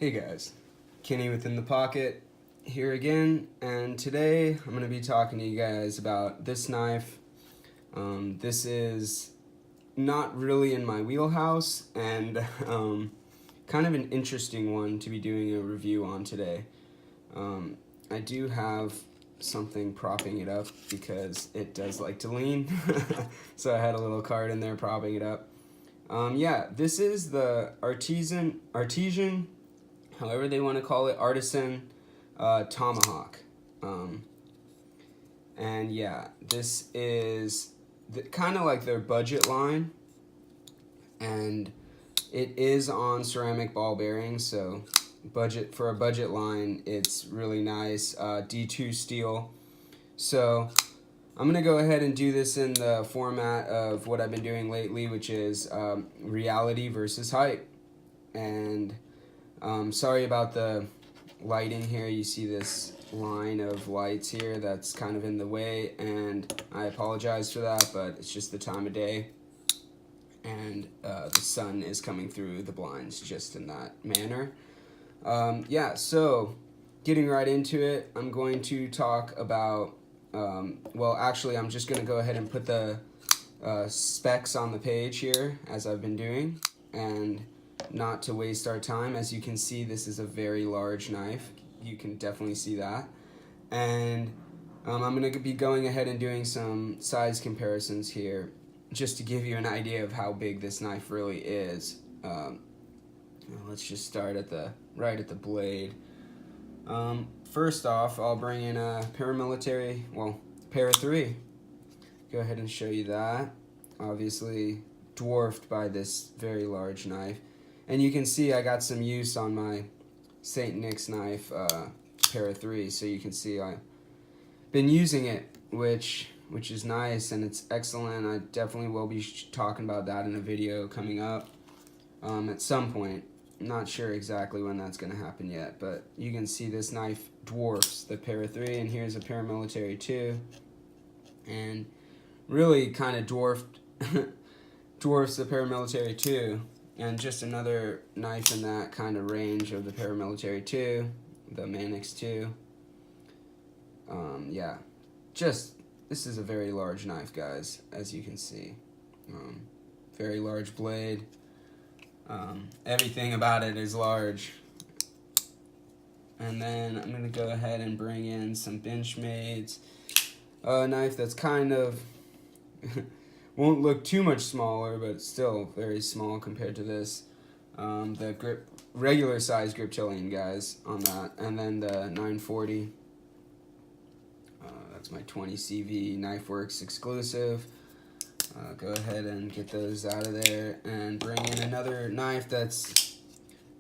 Hey guys, Kenny within the pocket here again, and today I'm going to be talking to you guys about this knife. This is not really in my wheelhouse, and kind of an interesting one to be doing a review on today. I do have something propping it up because it does like to lean, so I had a little card in there propping it up. This is the Artisan, however they want to call it, Artisan Tomahawk. And yeah, this is kind of like their budget line, and it is on ceramic ball bearings, so for a budget line, it's really nice. D2 steel. So I'm gonna go ahead and do this in the format of what I've been doing lately, which is reality versus hype. And sorry about the lighting here. You see this line of lights here that's kind of in the way, and I apologize for that, but it's just the time of day, and the sun is coming through the blinds just in that manner. So getting right into it, I'm going to talk about, I'm just going to go ahead and put the specs on the page here, as I've been doing, and not to waste our time. As you can see, this is a very large knife. You can definitely see that. And I'm going to be going ahead and doing some size comparisons here, just to give you an idea of how big this knife really is. Let's just start right at the blade. First off, I'll bring in a paramilitary, pair 3. Go ahead and show you that. Obviously dwarfed by this very large knife. And you can see I got some use on my St. Nick's knife, pair 3, so you can see I've been using it, which is nice, and it's excellent. I definitely will be talking about that in a video coming up at some point. I'm not sure exactly when that's going to happen yet, but you can see this knife dwarfs the pair 3, and here's a paramilitary 2, and really kind of dwarfs the paramilitary 2. And just another knife in that kind of range of the paramilitary 2, the Manix 2. This is a very large knife, guys, as you can see. Very large blade. Everything about it is large. And then I'm going to go ahead and bring in some Benchmade's. A knife that's kind of won't look too much smaller, but it's still very small compared to this. The regular size grip Chilean, guys, on that. And then the 940. That's my 20 CV KnifeWorks exclusive. Go ahead and get those out of there and bring in another knife that's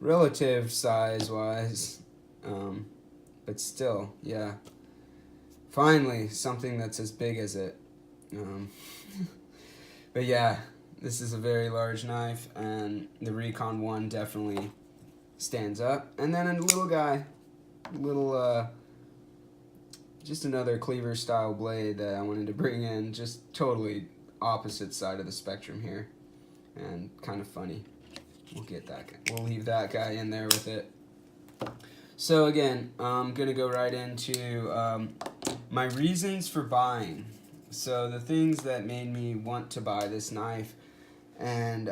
relative size-wise. But still, yeah. Finally, something that's as big as it. But yeah, this is a very large knife, and the Recon 1 definitely stands up. And then a little guy, just another cleaver style blade that I wanted to bring in, just totally opposite side of the spectrum here, and kind of funny. We'll leave that guy in there with it. So again, I'm gonna go right into my reasons for buying. So the things that made me want to buy this knife, and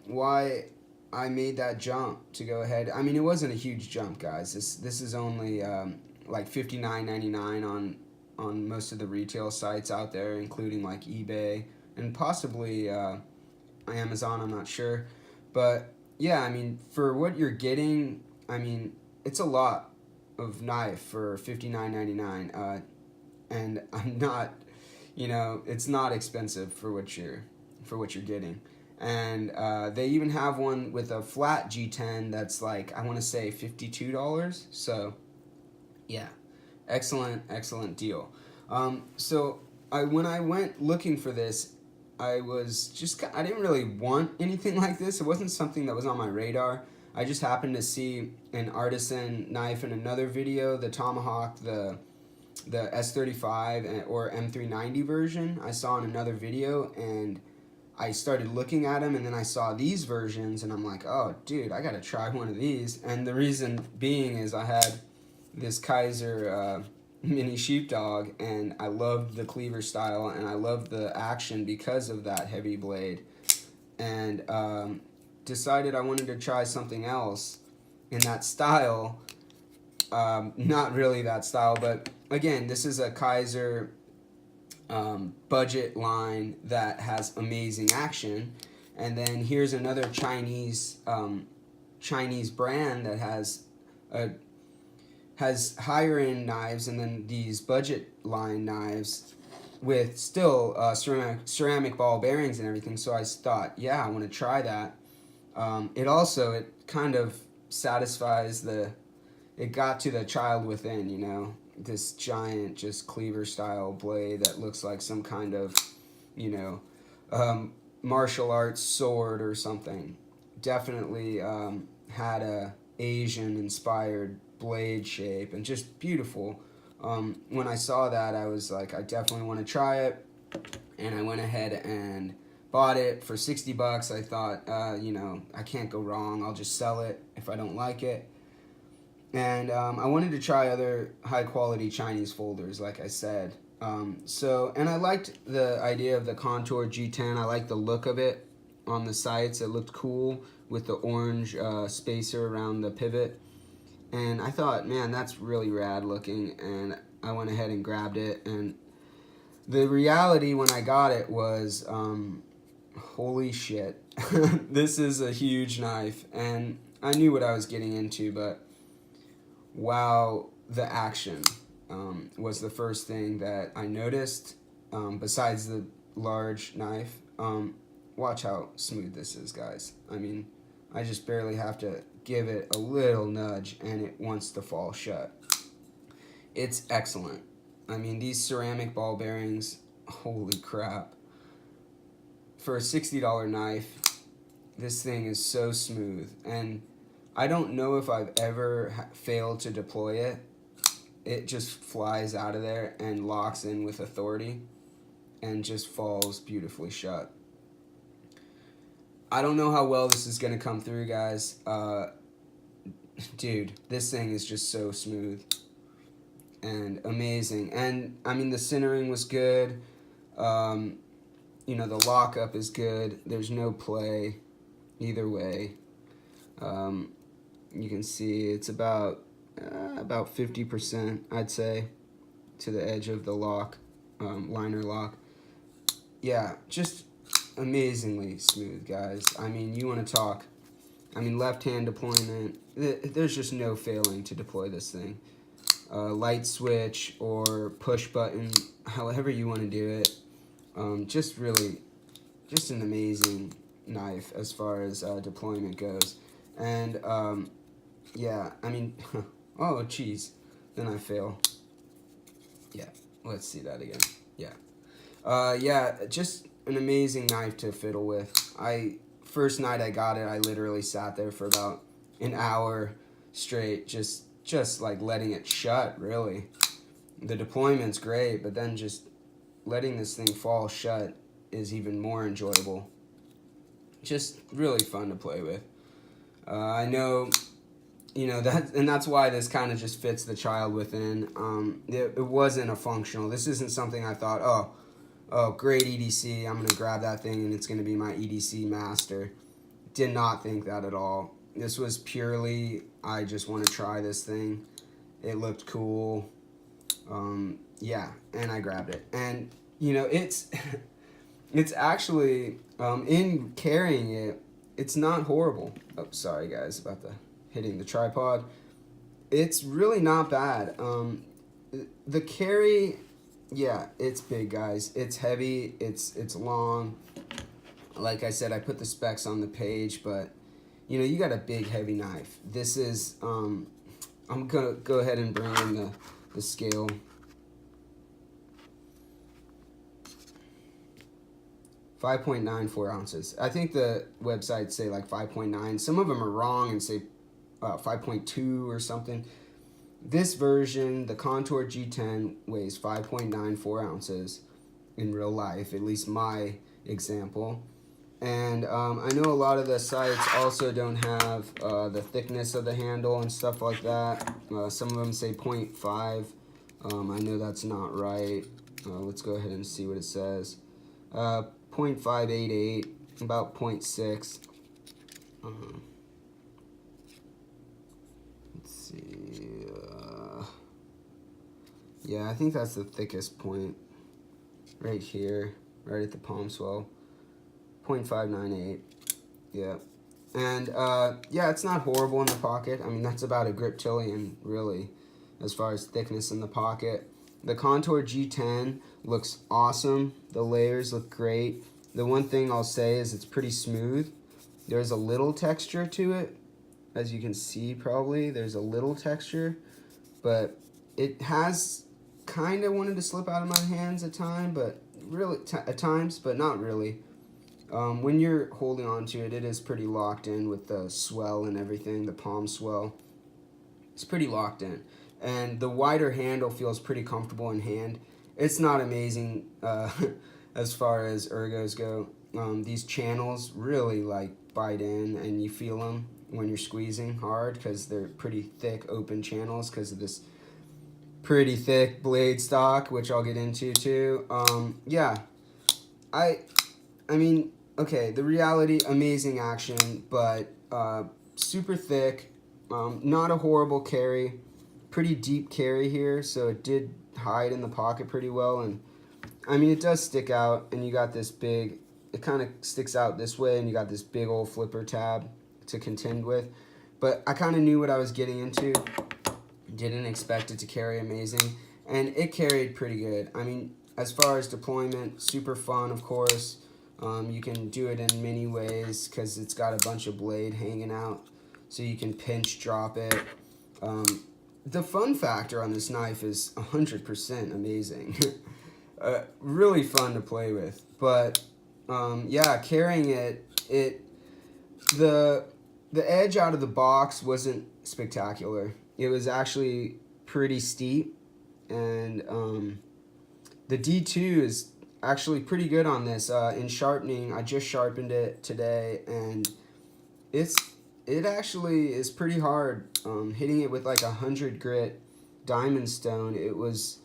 why I made that jump to go ahead. I mean, it wasn't a huge jump, guys. This is only like $59.99 on most of the retail sites out there, including like eBay and possibly Amazon. I'm not sure, but yeah, I mean, for what you're getting, I mean, it's a lot of knife for $59.99, and I'm not. It's not expensive for what you're getting. And they even have one with a flat G-10 that's like, I want to say $52. So yeah, excellent deal. When I went looking for this, I didn't really want anything like this. It wasn't something that was on my radar. I just happened to see an Artisan knife in another video, the Tomahawk, the S35 or M390 version I saw in another video, and I started looking at them, and then I saw these versions, and I'm like, oh, dude, I got to try one of these. And the reason being is I had this Kaiser mini sheepdog, and I loved the cleaver style, and I loved the action because of that heavy blade. And decided I wanted to try something else in that style. Not really that style, but again, this is a Kaiser budget line that has amazing action. And then here's another Chinese brand that has higher end knives, and then these budget line knives with still ceramic ball bearings and everything. So I thought, yeah, I want to try that. It kind of satisfies it got to the child within, you know, this giant just cleaver style blade that looks like some kind of, you know, martial arts sword or something. Definitely had a Asian inspired blade shape and just beautiful. When I saw that, I was like, I definitely want to try it, and I went ahead and bought it for $60. I thought, you know, I can't go wrong. I'll just sell it if I don't like it. And I wanted to try other high quality Chinese folders, like I said. And I liked the idea of the Contour G-10. I liked the look of it on the sights. It looked cool with the orange spacer around the pivot. And I thought, man, that's really rad looking. And I went ahead and grabbed it. And the reality when I got it was, holy shit, this is a huge knife. And I knew what I was getting into, but wow, the action was the first thing that I noticed, besides the large knife. Watch how smooth this is, guys. I mean, I just barely have to give it a little nudge and it wants to fall shut. It's excellent. I mean, these ceramic ball bearings, holy crap. For a $60 knife, this thing is so smooth. And I don't know if I've ever failed to deploy it. It just flies out of there and locks in with authority and just falls beautifully shut. I don't know how well this is going to come through, guys. Dude, this thing is just so smooth and amazing. And, I mean, the centering was good. You know, the lockup is good. There's no play either way. You can see it's about 50%, I'd say, to the edge of the lock, liner lock. Yeah, just amazingly smooth, guys. I mean, you want to talk. I mean, left-hand deployment, there's just no failing to deploy this thing. Light switch or push button, however you want to do it. Just an amazing knife as far as deployment goes. And, yeah, I mean, oh, geez, then I fail. Yeah, let's see that again. Yeah. Yeah, just an amazing knife to fiddle with. First night I got it, I literally sat there for about an hour straight, just like letting it shut, really. The deployment's great, but then just letting this thing fall shut is even more enjoyable. Just really fun to play with. I know, you know, that's why this kind of just fits the child within. It wasn't a functional. This isn't something I thought, oh, great EDC, I'm going to grab that thing and it's going to be my EDC master. Did not think that at all. This was purely, I just want to try this thing. It looked cool. Yeah, and I grabbed it. And, you know, it's actually, in carrying it, it's not horrible. Oh, sorry guys, about hitting the tripod. It's really not bad. The carry, yeah, it's big, guys. It's heavy, it's long. Like I said, I put the specs on the page, but, you know, you got a big, heavy knife. This is, I'm going to go ahead and bring in the scale. 5.94 ounces. I think the websites say like 5.9. Some of them are wrong and say 5.2 or something. This version, the Contour G10, weighs 5.94 ounces in real life, at least my example. And I know a lot of the sites also don't have the thickness of the handle and stuff like that. Some of them say 0.5. I know that's not right. Let's go ahead and see what it says. 0.588, about 0.6. Let's see. Yeah, I think that's the thickest point. Right here, right at the palm swell. 0.598. Yeah. And yeah, it's not horrible in the pocket. I mean, that's about a griptillion, really, as far as thickness in the pocket. The Contour G-10 looks awesome. The layers look great. The one thing I'll say is it's pretty smooth. There's a little texture to it. As you can see, probably, there's a little texture. But it has kind of wanted to slip out of my hands at times, but not really. When you're holding on to it, it is pretty locked in with the swell and everything, the palm swell. It's pretty locked in. And the wider handle feels pretty comfortable in hand. It's not amazing as far as ergos go. These channels really like bite in, and you feel them when you're squeezing hard because they're pretty thick open channels because of this pretty thick blade stock, which I'll get into too. Yeah, I mean, okay, the reality, amazing action, but super thick, not a horrible carry, pretty deep carry here, so it did hide in the pocket pretty well, and I mean, it does stick out, and you got this big, it kind of sticks out this way, and you got this big old flipper tab to contend with, but I kind of knew what I was getting into, didn't expect it to carry amazing, and it carried pretty good. I mean, as far as deployment, super fun, of course. You can do it in many ways because it's got a bunch of blade hanging out, so you can pinch drop it. The fun factor on this knife is 100% amazing. Really fun to play with, but yeah, carrying it, the edge out of the box wasn't spectacular. It was actually pretty steep, and the D2 is actually pretty good on this. In sharpening, I just sharpened it today, and it actually is pretty hard. Hitting it with like 100 grit diamond stone, it was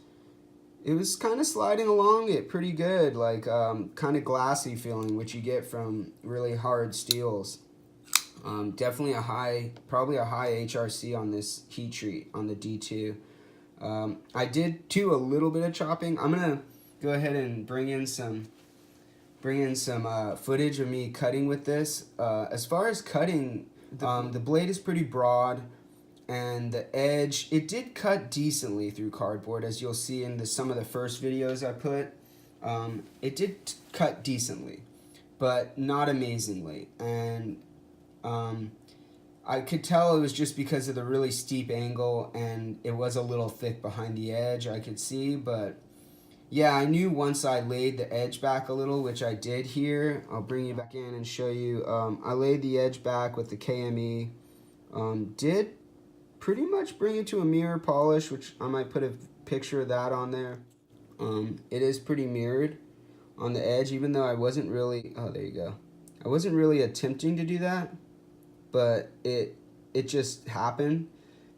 kind of sliding along it pretty good, like kind of glassy feeling, which you get from really hard steels. Definitely probably a high HRC on this heat treat on the D2. I did do a little bit of chopping. I'm gonna go ahead and bring in some footage of me cutting with this. As far as cutting, the blade is pretty broad, and the edge, it did cut decently through cardboard, as you'll see in some of the first videos I put. It did cut decently, but not amazingly, and I could tell it was just because of the really steep angle, and it was a little thick behind the edge, I could see, but yeah, I knew once I laid the edge back a little, which I did here. I'll bring you back in and show you. I laid the edge back with the KME. Did pretty much bring it to a mirror polish, which I might put a picture of that on there. It is pretty mirrored on the edge, even though I wasn't really, oh, there you go. I wasn't really attempting to do that, but it just happened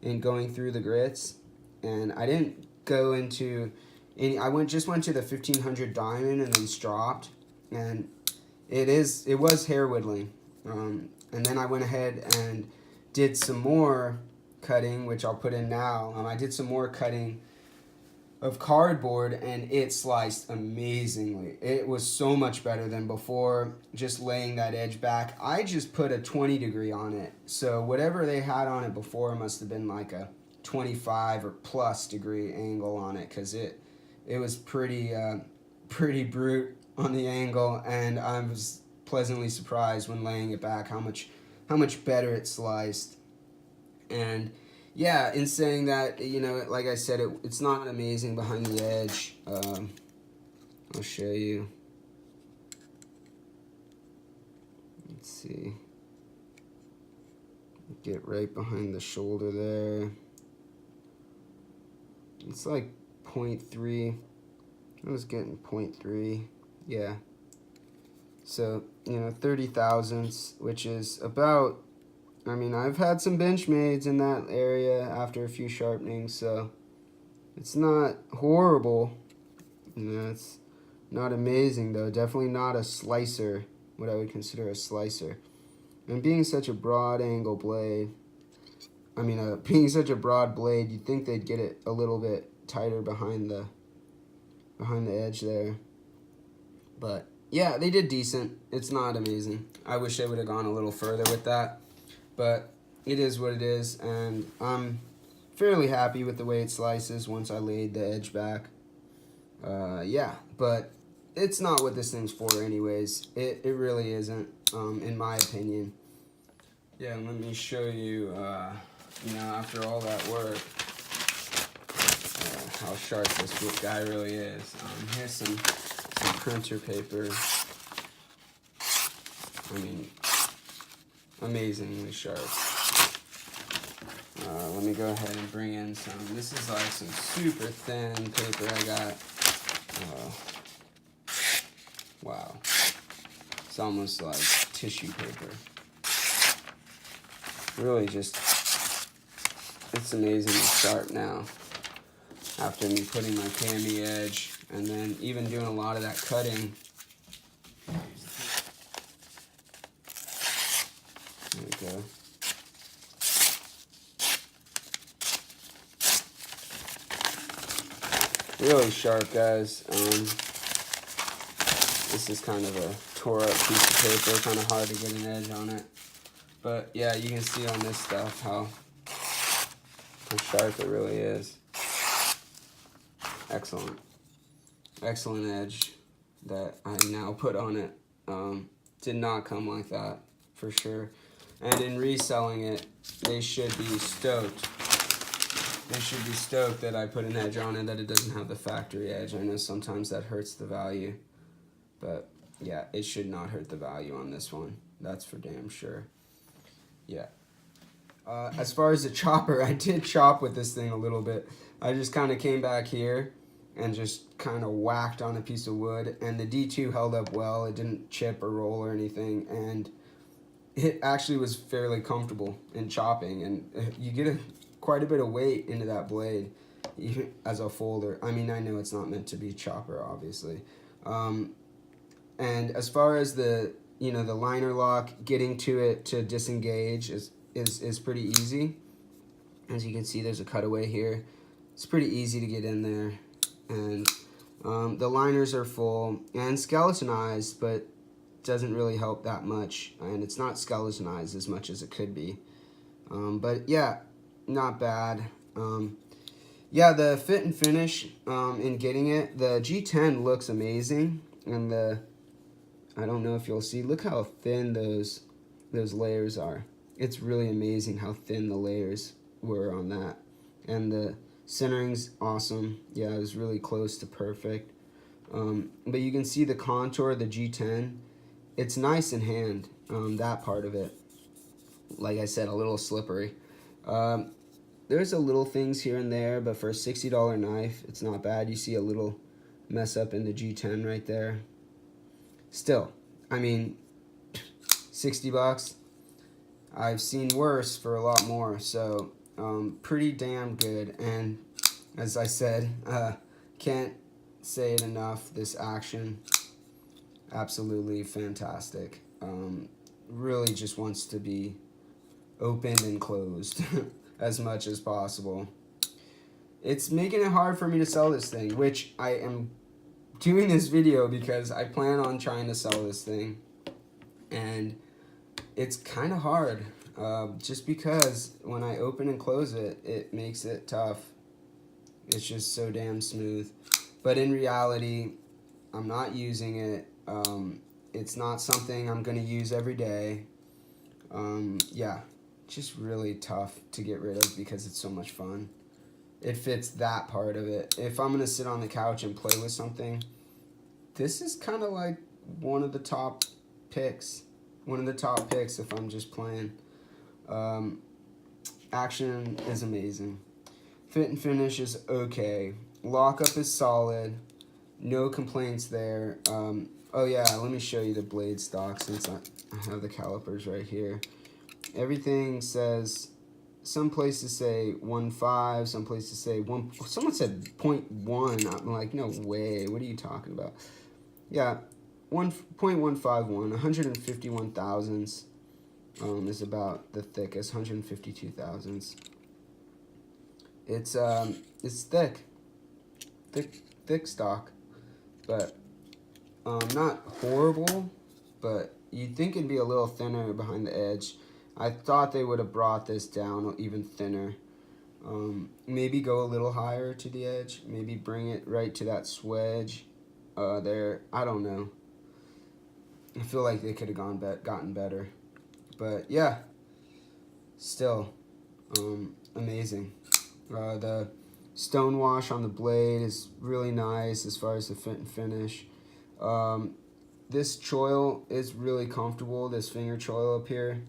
in going through the grits, and I didn't go into any, just went to the 1500 diamond and then stropped, and it was hair whittling, and then I went ahead and did some more cutting, which I'll put in now. I did some more cutting of cardboard, and it sliced amazingly. It was so much better than before, just laying that edge back. I just put a 20 degree on it, so whatever they had on it before must have been like a 25 or plus degree angle on it, because it was pretty brute on the angle, and I was pleasantly surprised when laying it back how much better it sliced. And yeah, in saying that, you know, like I said, it's not amazing behind the edge. I'll show you. Let's see. Get right behind the shoulder there. It's like 0.3. I was getting 0.3. Yeah. So, you know, 30 thousandths, which is about, I mean, I've had some Benchmades in that area after a few sharpenings, so it's not horrible. You know, it's not amazing, though. Definitely not a slicer, what I would consider a slicer. And being such a broad angle blade, I mean, being such a broad blade, you'd think they'd get it a little bit tighter behind the edge there. But yeah, they did decent. It's not amazing. I wish they would have gone a little further with that, but it is what it is, and I'm fairly happy with the way it slices once I laid the edge back. Yeah, but it's not what this thing's for anyways. It really isn't, in my opinion. Yeah, let me show you, you know, after all that work, how sharp this guy really is. Here's some printer paper. I mean, amazingly sharp. Let me go ahead and bring in some. This is like some super thin paper I got. Wow. It's almost like tissue paper. Really just, it's amazingly sharp now. After me putting my cami edge and then even doing a lot of that cutting. There we go. Really sharp, guys. This is kind of a tore up piece of paper, kind of hard to get an edge on it. But yeah, you can see on this stuff how sharp it really is. Excellent. Excellent edge that I now put on it. Did not come like that, for sure. And in reselling it, they should be stoked. They should be stoked that I put an edge on it, that it doesn't have the factory edge. I know sometimes that hurts the value, but yeah, it should not hurt the value on this one. That's for damn sure. Yeah. As far as the chopper, I did chop with this thing a little bit. I just kind of came back here and just kind of whacked on a piece of wood, and the D2 held up well. It didn't chip or roll or anything, and it actually was fairly comfortable in chopping, and you get quite a bit of weight into that blade as a folder. I mean, I know it's not meant to be chopper, obviously. And as far as the, you know, the liner lock, getting to it to disengage is pretty easy. As you can see, there's a cutaway here. It's pretty easy to get in there. And the liners are full and skeletonized, but doesn't really help that much. And it's not skeletonized as much as it could be. But yeah, not bad. Yeah, the fit and finish in getting it, the G-10 looks amazing. And I don't know if you'll see, look how thin those layers are. It's really amazing how thin the layers were on that. And the centering's awesome. Yeah, it was really close to perfect. But you can see the contour of the G10. It's nice in hand, that part of it. Like I said, a little slippery. There's a little things here and there, but for a $60 knife, it's not bad. You see a little mess up in the G10 right there. Still, I mean, 60 bucks. I've seen worse for a lot more, so pretty damn good. And as I said, can't say it enough, this action, absolutely fantastic. Really just wants to be opened and closed as much as possible. It's making it hard for me to sell this thing, which I am doing this video because I plan on trying to sell this thing, and it's kind of hard just because when I open and close it, it makes it tough. It's just so damn smooth. But in reality, I'm not using it. It's not something I'm going to use every day. Yeah, just really tough to get rid of because it's so much fun. It fits that part of it. If I'm going to sit on the couch and play with something, this is kind of like one of the top picks. One of the top picks if I'm just playing. Action is amazing. Fit and finish is okay. Lockup is solid. No complaints there. Oh yeah, let me show you the blade stock since I have the calipers right here. Everything says, some places say 1.5, some places say 1, someone said 0.1. I'm like, no way, what are you talking about? Yeah, 1.151, 151 thousandths is about the thickest, 152 thousandths. It's thick stock, but not horrible, but you'd think it'd be a little thinner behind the edge. I thought they would have brought this down even thinner. Maybe go a little higher to the edge. Maybe bring it right to that swedge there. I don't know. I feel like they could have gotten better. But yeah, still amazing. The stone wash on the blade is really nice as far as the fit and finish. This choil is really comfortable, this finger choil up here.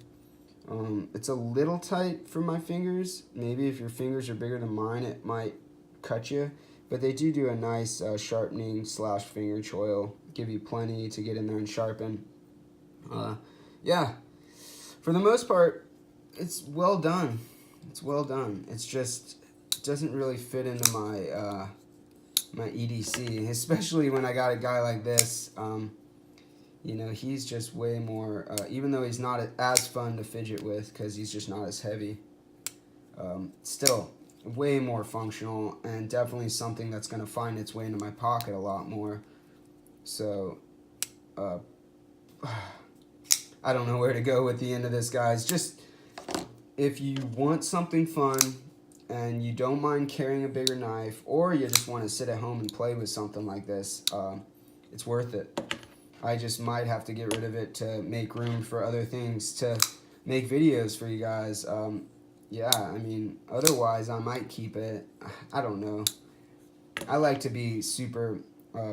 It's a little tight for my fingers. Maybe if your fingers are bigger than mine, it might cut you. But they do a nice sharpening / finger choil. Give you plenty to get in there and sharpen. Yeah, for the most part, it's well done. It's well done. It's just, it doesn't really fit into my my EDC, especially when I got a guy like this. You know, he's just way more, even though he's not as fun to fidget with because he's just not as heavy, still way more functional and definitely something that's going to find its way into my pocket a lot more. So, I don't know where to go with the end of this, guys. Just, if you want something fun and you don't mind carrying a bigger knife, or you just want to sit at home and play with something like this, it's worth it. I just might have to get rid of it to make room for other things to make videos for you guys. Yeah, I mean, otherwise I might keep it. I don't know. I like to be super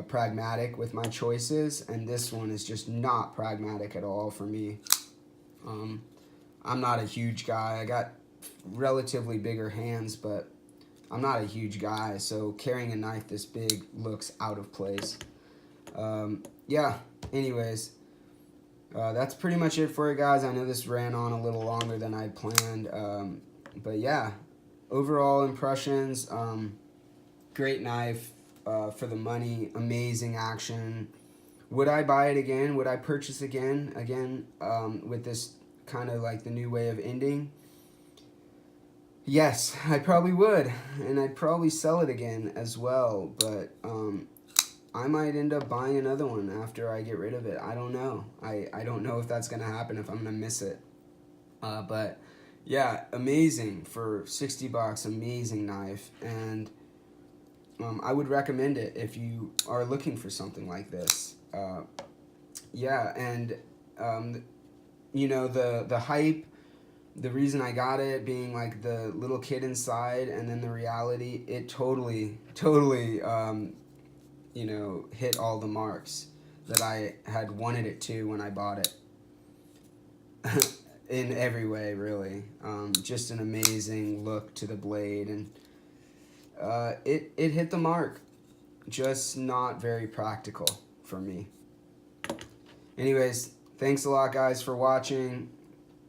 pragmatic with my choices, and this one is just not pragmatic at all for me. I'm not a huge guy. I got relatively bigger hands, but I'm not a huge guy, so carrying a knife this big looks out of place. Yeah, anyways, that's pretty much it for it, guys. I know this ran on a little longer than I'd planned, but yeah, overall impressions, great knife for the money, amazing action. Would I buy it again? Would I purchase again with this kind of like the new way of ending? Yes, I probably would, and I'd probably sell it again as well, but I might end up buying another one after I get rid of it. I don't know. I don't know if that's going to happen, if I'm going to miss it. But yeah, amazing for 60 bucks, amazing knife. And I would recommend it if you are looking for something like this. Yeah, and you know, the hype, the reason I got it being like the little kid inside, and then the reality, it totally you know, hit all the marks that I had wanted it to when I bought it. In every way, really. Just an amazing look to the blade, and it hit the mark. Just not very practical for me. Anyways, thanks a lot, guys, for watching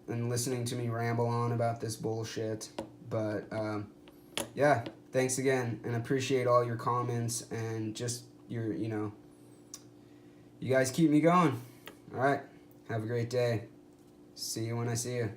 and listening to me ramble on about this bullshit. But yeah, thanks again, and appreciate all your comments and just your, you know, you guys keep me going. All right, have a great day. See you when I see you.